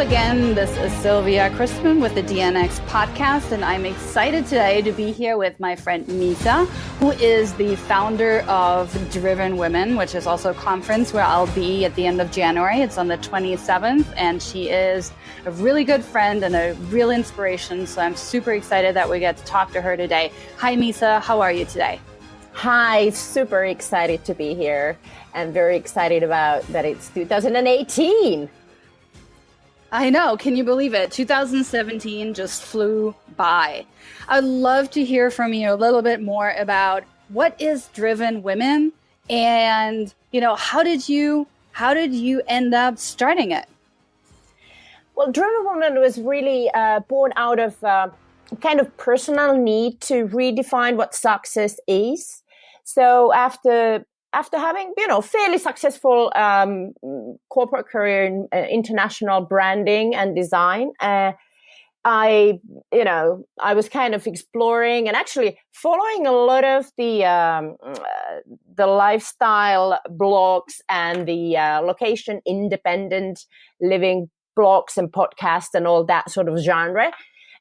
again. This is Sylvia Crispin with the DNX podcast, and I'm excited today to be here with my friend Miisa, who is the founder of DrivenWoman, which is also a conference where I'll be at the end of January. It's on the 27th, and she is a really good friend and a real inspiration, so I'm super excited that we get to talk to her today. Hi, Miisa. How are you today? Hi, super excited to be here and very excited about that it's 2018. I know. Can you believe it? 2017 just flew by. I'd love to hear from you a little bit more about what is DrivenWoman and, how did you end up starting it? Well, DrivenWoman was really born out of kind of personal need to redefine what success is. So after having, fairly successful corporate career in international branding and design, I was kind of exploring and actually following a lot of the lifestyle blogs and the location independent living blogs and podcasts and all that sort of genre.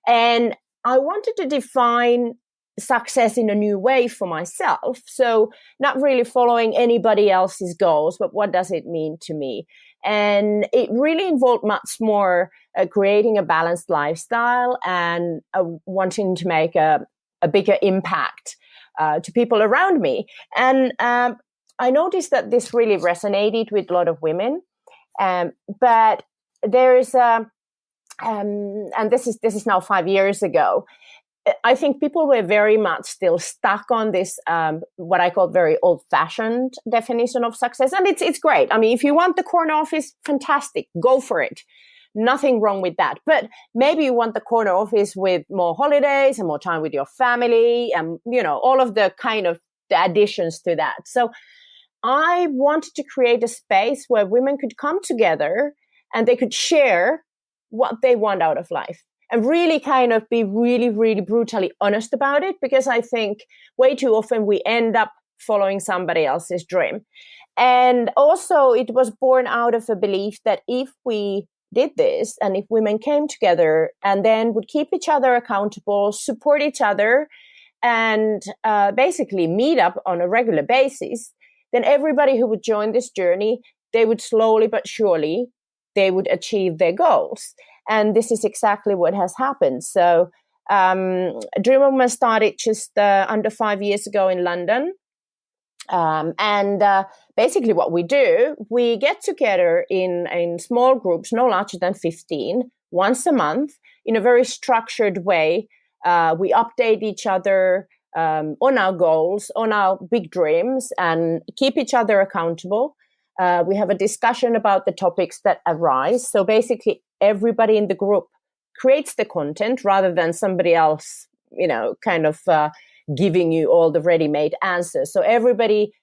And I wanted to define success in a new way for myself. So not really following anybody else's goals, but what does it mean to me? And it really involved much more creating a balanced lifestyle and wanting to make a bigger impact to people around me. And I noticed that this really resonated with a lot of women. But there is and this is now 5 years ago. I think people were very much still stuck on this, what I call very old-fashioned definition of success. And it's great. I mean, if you want the corner office, fantastic. Go for it. Nothing wrong with that. But maybe you want the corner office with more holidays and more time with your family and, all of the kind of the additions to that. So I wanted to create a space where women could come together and they could share what they want out of life. And really kind of be really, really brutally honest about it, because I think way too often we end up following somebody else's dream. And also it was born out of a belief that if we did this and if women came together and then would keep each other accountable, support each other, and basically meet up on a regular basis, then everybody who would join this journey, they would slowly but surely, they would achieve their goals. And this is exactly what has happened. So DrivenWoman started just under 5 years ago in London. And basically what we do, we get together in small groups, no larger than 15, once a month in a very structured way. We update each other on our goals, on our big dreams, and keep each other accountable. We have a discussion about the topics that arise. So basically, everybody in the group creates the content rather than somebody else, giving you all the ready-made answers. So everybody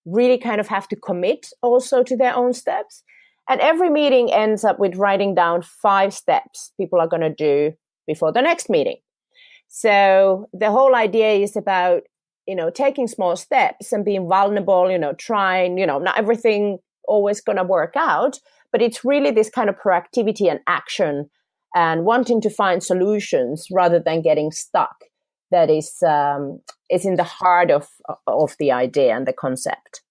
really kind of have to commit also to their own steps. And every meeting ends up with writing down 5 steps people are going to do before the next meeting. So the whole idea is about taking small steps and being vulnerable, trying, not everything always going to work out, but it's really this kind of proactivity and action and wanting to find solutions rather than getting stuck. That is in the heart of the idea and the concept.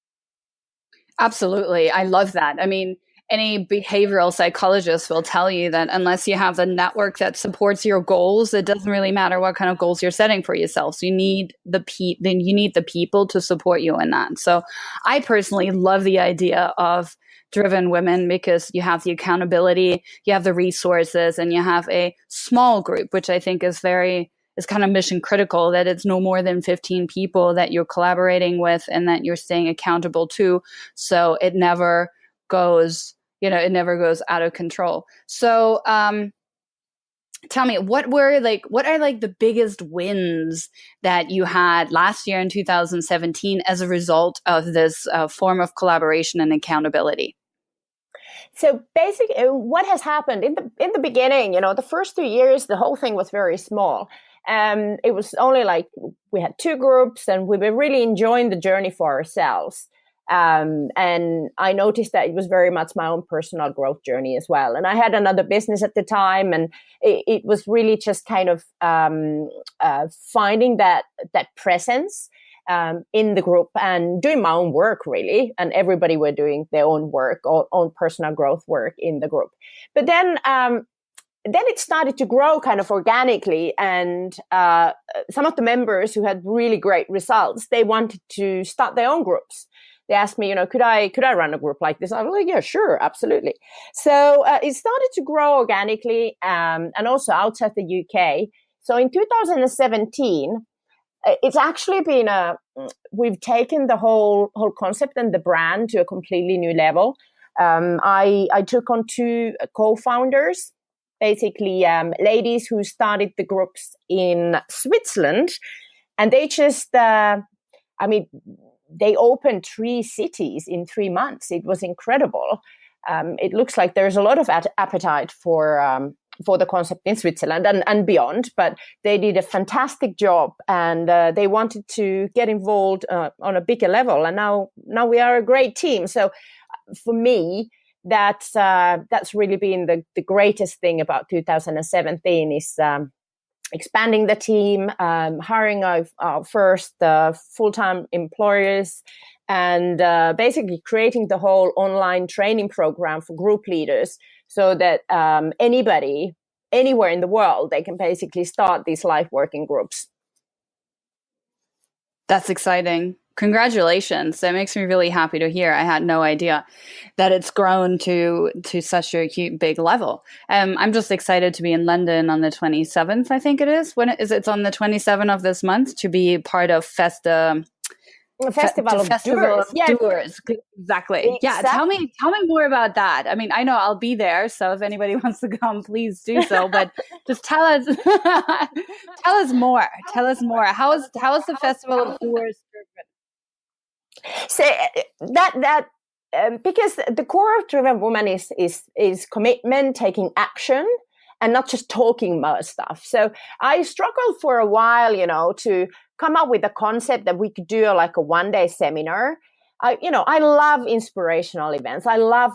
Absolutely. I love that. I mean, any behavioral psychologist will tell you that unless you have the network that supports your goals, it doesn't really matter what kind of goals you're setting for yourself. So you need the people to support you in that. So I personally love the idea of DrivenWoman because you have the accountability, you have the resources, and you have a small group, which I think is kind of mission critical, that it's no more than 15 people that you're collaborating with and that you're staying accountable to. So it never goes out of control. So tell me, what are the biggest wins that you had last year in 2017 as a result of this form of collaboration and accountability? So basically, what has happened in the beginning, the first 2 years, the whole thing was very small. It was only like we had 2 groups, and we were really enjoying the journey for ourselves. And I noticed that it was very much my own personal growth journey as well. And I had another business at the time, and it was really just kind of finding that presence in the group and doing my own work, really. And everybody were doing their own work, own personal growth work in the group. But then it started to grow kind of organically, and some of the members who had really great results, they wanted to start their own groups. They asked me, could I run a group like this? I was like, yeah, sure, absolutely. So it started to grow organically, and also outside the UK. So in 2017, it's actually been we've taken the whole concept and the brand to a completely new level. I took on 2 co-founders, basically ladies who started the groups in Switzerland, and they just, they opened 3 cities in 3 months. It was incredible. It looks like there's a lot of appetite for the concept in Switzerland and beyond, but they did a fantastic job, and they wanted to get involved on a bigger level. And now we are a great team. So for me, that's really been the greatest thing about 2017 is expanding the team, hiring our first full-time employees, and basically creating the whole online training program for group leaders so that anybody, anywhere in the world, they can basically start these life working groups. That's exciting. Congratulations. That makes me really happy to hear. I had no idea that it's grown to such a big level. I'm just excited to be in London on the 27th, I think it is. When it's on the 27th of this month, to be part of Festa. Festival of Doers. Doers. Exactly. Yeah. Tell me more about that. I mean, I know I'll be there, so if anybody wants to come, please do so. But just tell us more. Tell us more. How is the Festival of Doers? So that because the core of DrivenWoman is commitment, taking action, and not just talking about stuff. So I struggled for a while, to come up with a concept that we could do like a one-day seminar. I love inspirational events. I love,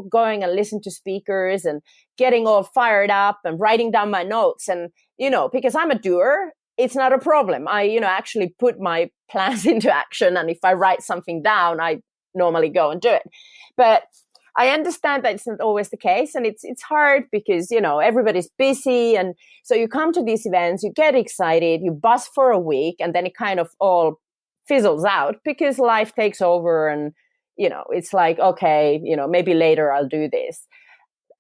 going and listen to speakers and getting all fired up and writing down my notes. And, because I'm a doer, it's not a problem. I, actually put my plans into action. And if I write something down, I normally go and do it. But I understand that it's not always the case, and it's hard because, everybody's busy. And so you come to these events, you get excited, you buzz for a week, and then it kind of all fizzles out because life takes over, and, it's like, okay, maybe later I'll do this.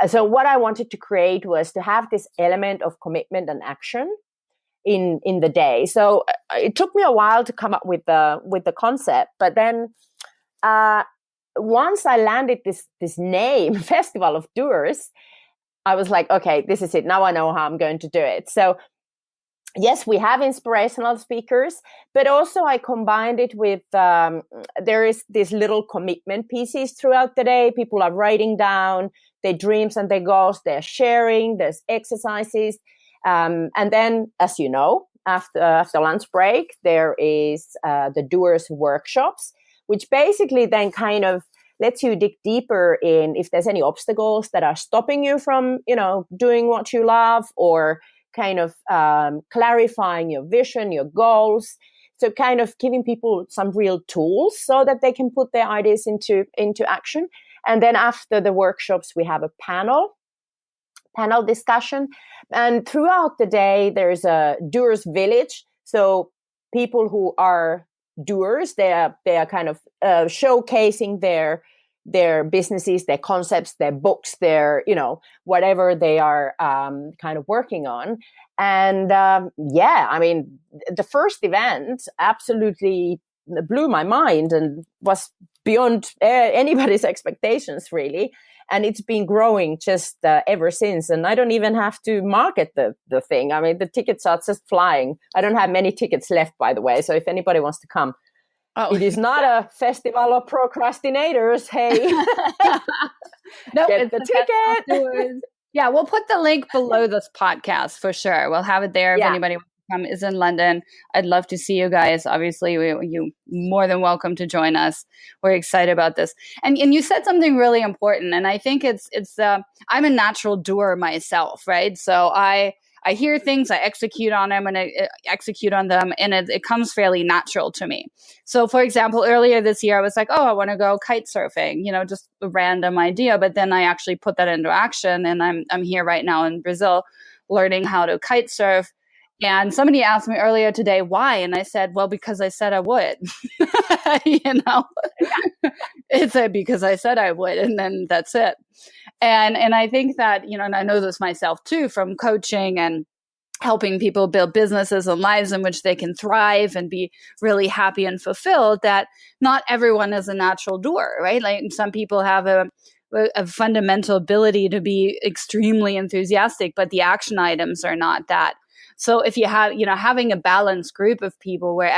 So what I wanted to create was to have this element of commitment and action in the day. So it took me a while to come up with the concept, but then once I landed this name, Festival of Doers, I was like, okay, this is it. Now I know how I'm going to do it. So yes, we have inspirational speakers, but also I combined it with, there is these little commitment pieces throughout the day. People are writing down their dreams and their goals. They're sharing, there's exercises. And then, as you know, after lunch break, there is the Doers workshops, which basically then kind of lets you dig deeper in if there's any obstacles that are stopping you from, doing what you love, or kind of clarifying your vision, your goals. So kind of giving people some real tools so that they can put their ideas into action. And then after the workshops, we have a panel discussion. And throughout the day, there's a doers village. So people who are doers, they are kind of showcasing their businesses, their concepts, their books, their, whatever they are kind of working on. And the first event absolutely blew my mind and was beyond anybody's expectations, really. And it's been growing just ever since. And I don't even have to market the thing. I mean, the tickets are just flying. I don't have many tickets left, by the way. So if anybody wants to come, it is not a festival of procrastinators. Hey, no, get the ticket. Yeah, we'll put the link below this podcast for sure. We'll have it there if anybody wants to come is in London. I'd love to see you guys. Obviously, you more than welcome to join us. We're excited about this. And you said something really important, and I think it's I'm a natural doer myself, right? So I hear things, I execute on them, and I execute on them, and it comes fairly natural to me. So, for example, earlier this year, I was like, oh, I want to go kite surfing, just a random idea. But then I actually put that into action, and I'm here right now in Brazil learning how to kite surf. And somebody asked me earlier today, why? And I said, well, because I said I would. It's because I said I would, and then that's it. And I think that, and I know this myself too, from coaching and helping people build businesses and lives in which they can thrive and be really happy and fulfilled, that not everyone is a natural doer, right? Like some people have a fundamental ability to be extremely enthusiastic, but the action items are not that. So if you have, having a balanced group of people where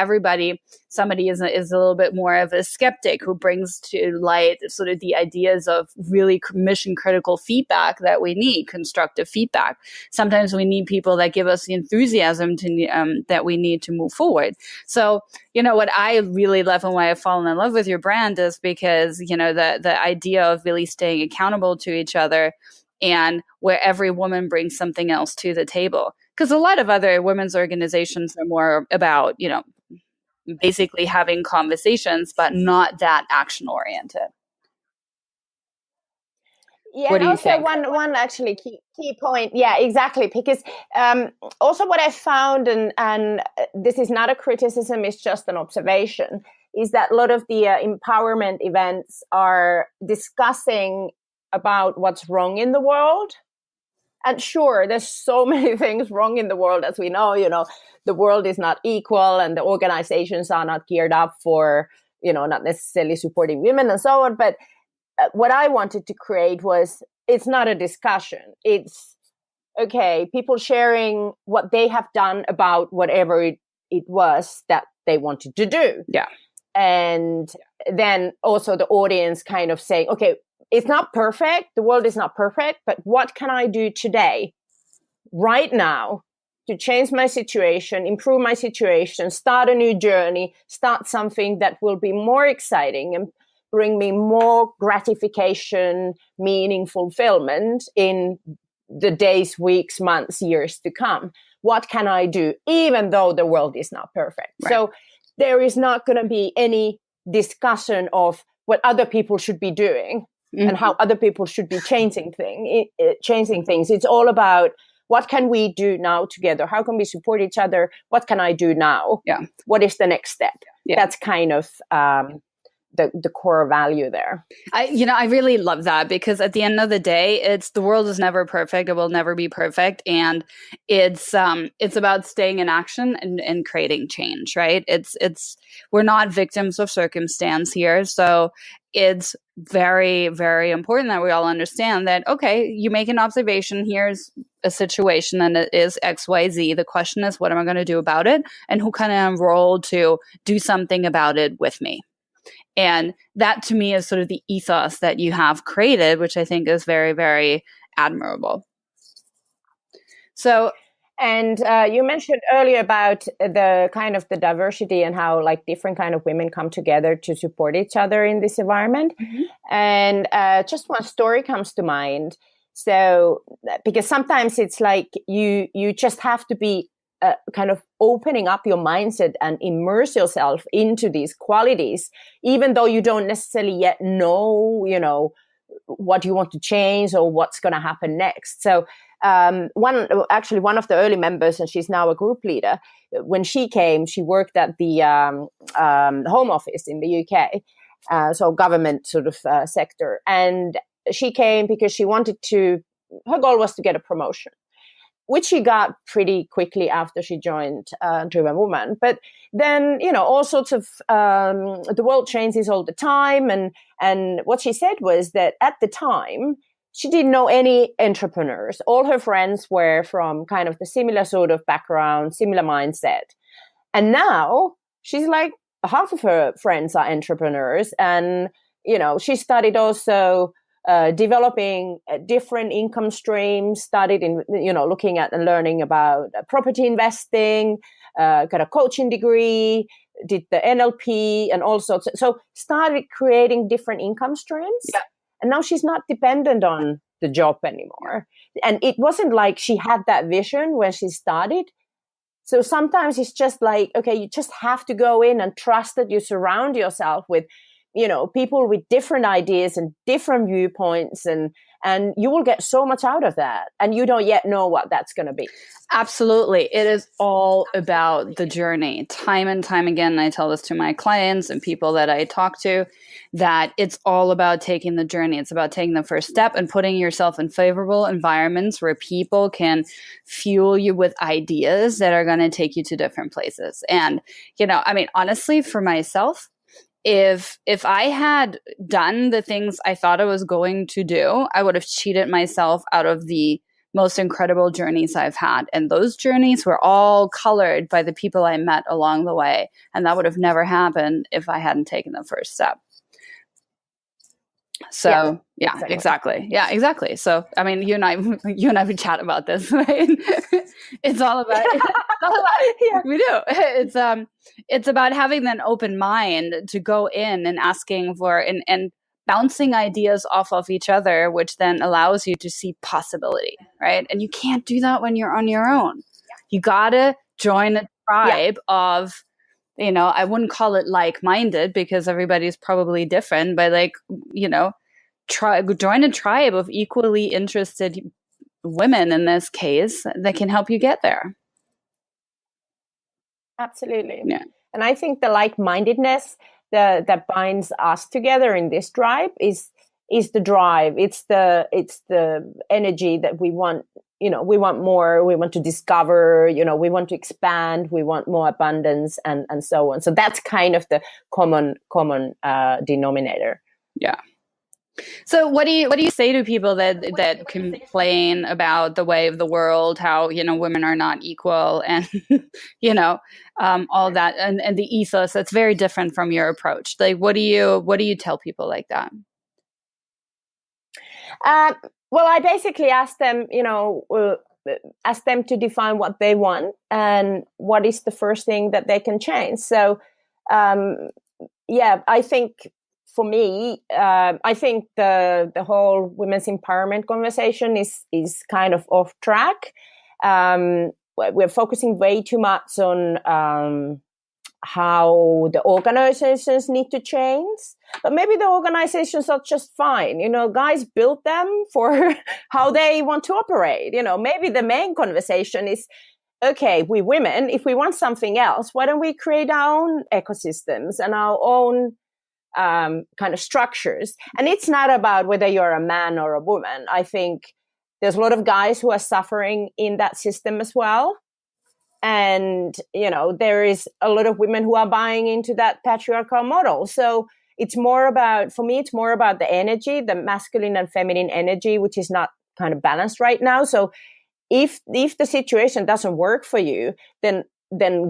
somebody is a little bit more of a skeptic who brings to light sort of the ideas of really mission critical feedback that we need, constructive feedback. Sometimes we need people that give us the enthusiasm that we need to move forward. So, what I really love and why I've fallen in love with your brand is because, the idea of really staying accountable to each other, and where every woman brings something else to the table. Because a lot of other women's organizations are more about, basically having conversations, but not that action oriented. Yeah, and also one actually key point. Yeah, exactly. Because also what I found, and this is not a criticism, it's just an observation, is that a lot of the empowerment events are discussing about what's wrong in the world. And sure, there's so many things wrong in the world, as we know, the world is not equal and the organizations are not geared up for, not necessarily supporting women and so on. But what I wanted to create was, it's not a discussion. It's, okay, people sharing what they have done about whatever it was that they wanted to do. Yeah. And then also the audience kind of saying, okay, it's not perfect. The world is not perfect, but what can I do today, right now, to change my situation, improve my situation, start a new journey, start something that will be more exciting and bring me more gratification, meaning, fulfillment in the days, weeks, months, years to come. What can I do, even though the world is not perfect? Right. So there is not going to be any discussion of what other people should be doing. Mm-hmm. And how other people should be changing things. It's all about, what can we do now together? How can we support each other? What can I do now? Yeah. What is the next step? Yeah. That's kind of the core value there. I really love that, because at the end of the day, the world is never perfect. It will never be perfect. And it's about staying in action and creating change, right? We're not victims of circumstance here. So it's very, very important that we all understand that, okay, you make an observation, here's a situation and it is XYZ. The question is, what am I going to do about it? And who can I enroll to do something about it with me? And that to me is sort of the ethos that you have created, which I think is very, very admirable. So, and you mentioned earlier about the kind of the diversity and how like different kind of women come together to support each other in this environment. Mm-hmm. And just one story comes to mind. So, because sometimes it's like you just have to be kind of opening up your mindset and immerse yourself into these qualities, even though you don't necessarily yet know, what you want to change or what's going to happen next. So one of the early members, and she's now a group leader, when she came, she worked at the Home Office in the UK, so government sort of sector. And she came because her goal was to get a promotion, which she got pretty quickly after she joined DrivenWoman. But then, all sorts of, the world changes all the time. And what she said was that at the time, she didn't know any entrepreneurs. All her friends were from kind of the similar sort of background, similar mindset. And now she's like, half of her friends are entrepreneurs. And, she studied also developing different income streams, started in, looking at and learning about property investing, got a coaching degree, did the NLP and all sorts. So started creating different income streams. Yeah. And now she's not dependent on the job anymore. And it wasn't like she had that vision when she started. So sometimes it's just like, okay, you just have to go in and trust that you surround yourself with, people with different ideas and different viewpoints, and you will get so much out of that. And you don't yet know what that's going to be. Absolutely. It is all about the journey. Time and time again, I tell this to my clients and people that I talk to, that it's all about taking the journey. It's about taking the first step and putting yourself in favorable environments where people can fuel you with ideas that are going to take you to different places. And, honestly, for myself, if I had done the things I thought I was going to do, I would have cheated myself out of the most incredible journeys I've had. And those journeys were all colored by the people I met along the way. And that would have never happened if I hadn't taken the first step. So exactly. Yeah, exactly. So, you and I would chat about this, right? It's all about, yeah. We do. It's about having an open mind to go in and asking for, and bouncing ideas off of each other, which then allows you to see possibility, right? And you can't do that when you're on your own. Yeah. You gotta join a tribe of, I wouldn't call it like-minded because everybody's probably different, but join a tribe of equally interested women in this case that can help you get there. Absolutely. Yeah. And I think the like-mindedness that binds us together in this tribe is the drive. It's the energy that we want. We want more. We want to discover. We want to expand. We want more abundance, and so on. So that's kind of the common denominator. Yeah. So what do you say to people that complain about the way of the world, how women are not equal, and all that, and the ethos that's very different from your approach? Like, what do you tell people like that? Well, I basically ask them to define what they want and what is the first thing that they can change. So I think. For me, I think the whole women's empowerment conversation is kind of off track. We're focusing way too much on how the organizations need to change, but maybe the organizations are just fine. Guys built them for how they want to operate. Maybe the main conversation is, okay, we women, if we want something else, why don't we create our own ecosystems and our own kind of structures? And it's not about whether you're a man or a woman. I think there's a lot of guys who are suffering in that system as well. And, there is a lot of women who are buying into that patriarchal model. So it's more about the energy, the masculine and feminine energy, which is not kind of balanced right now. So if the situation doesn't work for you, then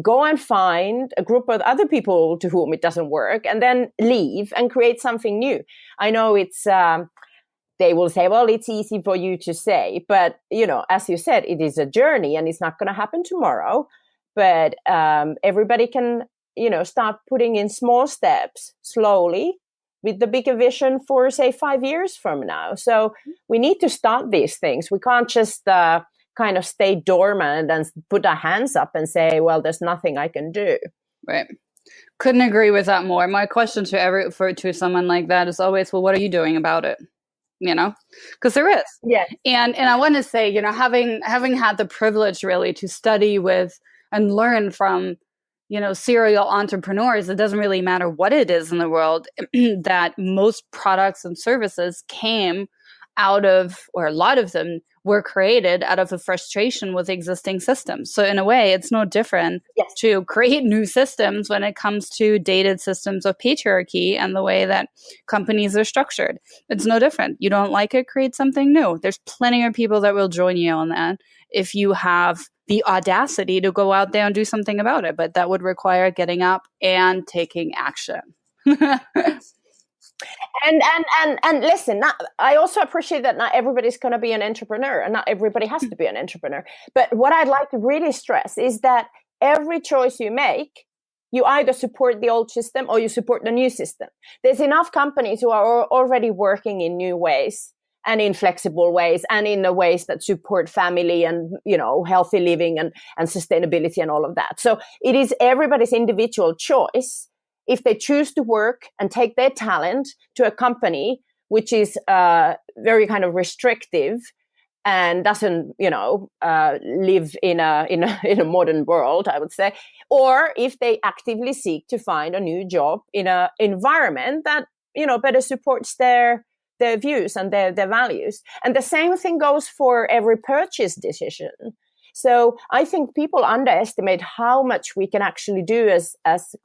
go and find a group of other people to whom it doesn't work, and then leave and create something new. I know it's, they will say, well, it's easy for you to say, but, as you said, it is a journey and it's not going to happen tomorrow. But everybody can, start putting in small steps slowly with the bigger vision for, say, 5 years from now. So we need to start these things. We can't just kind of stay dormant and put our hands up and say, well, there's nothing I can do. Right. Couldn't agree with that more. My question to someone like that is always, well, what are you doing about it? Because there is. Yeah. And I want to say, having had the privilege really to study with and learn from, serial entrepreneurs, it doesn't really matter what it is in the world, that most products and services came out of, or a lot of them were created out of a frustration with existing systems. So in a way, it's no different to create new systems when it comes to dated systems of patriarchy and the way that companies are structured. It's no different. You don't like it, create something new. There's plenty of people that will join you on that if you have the audacity to go out there and do something about it. But that would require getting up and taking action. And listen, I also appreciate that not everybody's going to be an entrepreneur, and not everybody has to be an entrepreneur. But what I'd like to really stress is that every choice you make, you either support the old system or you support the new system. There's enough companies who are already working in new ways and in flexible ways and in the ways that support family and, healthy living and sustainability and all of that. So it is everybody's individual choice if they choose to work and take their talent to a company which is very kind of restrictive and doesn't, live in a modern world, I would say, or if they actively seek to find a new job in an environment that, better supports their views and their values. And the same thing goes for every purchase decision. So I think people underestimate how much we can actually do as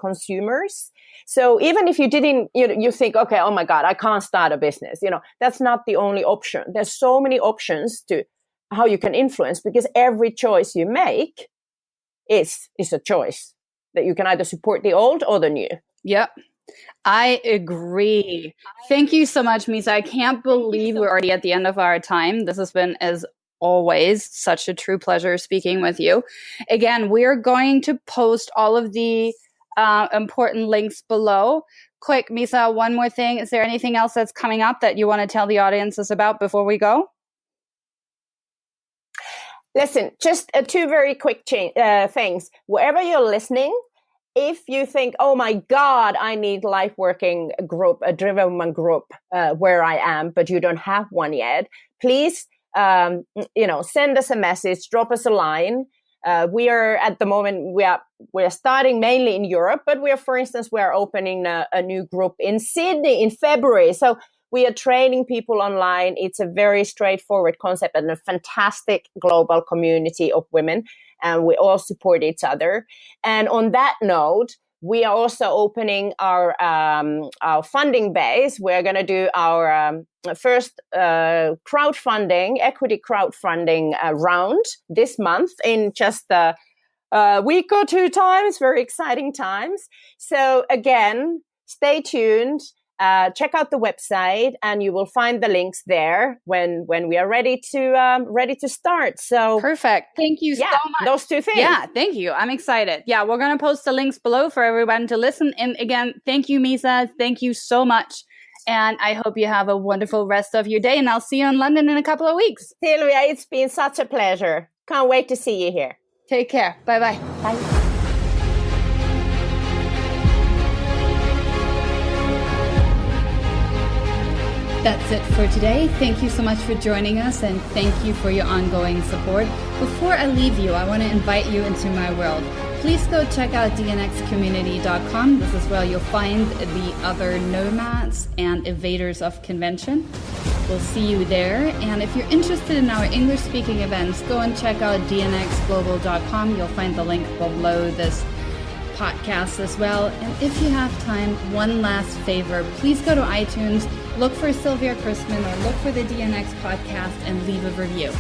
consumers. So even if you didn't, you think, okay, oh my God, I can't start a business. That's not the only option. There's so many options to how you can influence, because every choice you make is a choice that you can either support the old or the new. Yep. I agree. Thank you so much, Miisa. I can't believe we're already at the end of our time. This has been, as always, such a true pleasure speaking with you. Again, we're going to post all of the important links below. Quick, Miisa, one more thing. Is there anything else that's coming up that you want to tell the audiences about before we go? Listen, just two very quick things. Wherever you're listening, if you think, oh my God, I need life working group, a DrivenWoman group where I am, but you don't have one yet, please, send us a message, drop us a line. We are at the moment, we are starting mainly in Europe, but for instance, we are opening a new group in Sydney in February. So we are training people online. It's a very straightforward concept and a fantastic global community of women. And we all support each other. And on that note, we are also opening our funding base. We're going to do our first equity crowdfunding round this month in just a week or 2 times. Very exciting times. So again, stay tuned. Check out the website, and you will find the links there when we are ready to start. So perfect. Thank you so much. Those 2 things. Yeah, thank you. I'm excited. Yeah, we're going to post the links below for everyone to listen. And again, thank you, Miisa. Thank you so much. And I hope you have a wonderful rest of your day. And I'll see you in London in a couple of weeks. Silvia, it's been such a pleasure. Can't wait to see you here. Take care. Bye-bye. Bye. That's it for today. Thank you so much for joining us, and thank you for your ongoing support. Before I leave you, I want to invite you into my world. Please go check out dnxcommunity.com. This is where you'll find the other nomads and evaders of convention. We'll see you there. And if you're interested in our English-speaking events, go and check out dnxglobal.com. You'll find the link below this podcast as well. And if you have time, one last favor, please go to iTunes, look for Sylvia Chrisman or look for the DNX podcast and leave a review.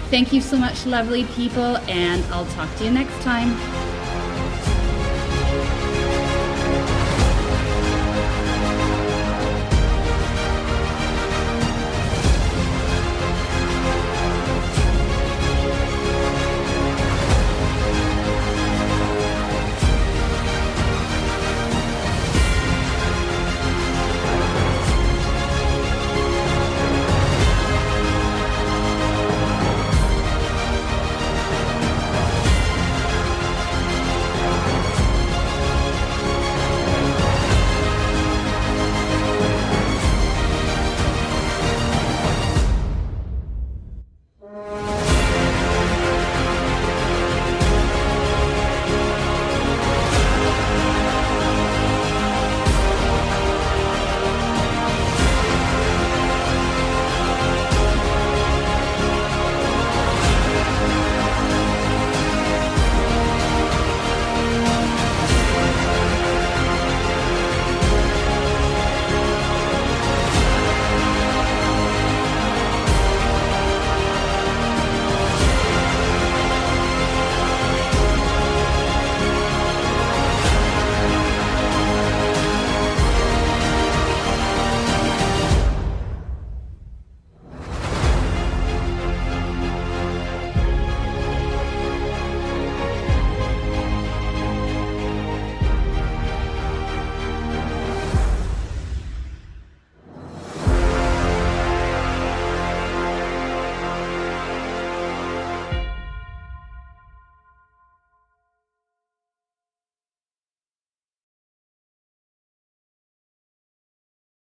Thank you so much, lovely people, and I'll talk to you next time.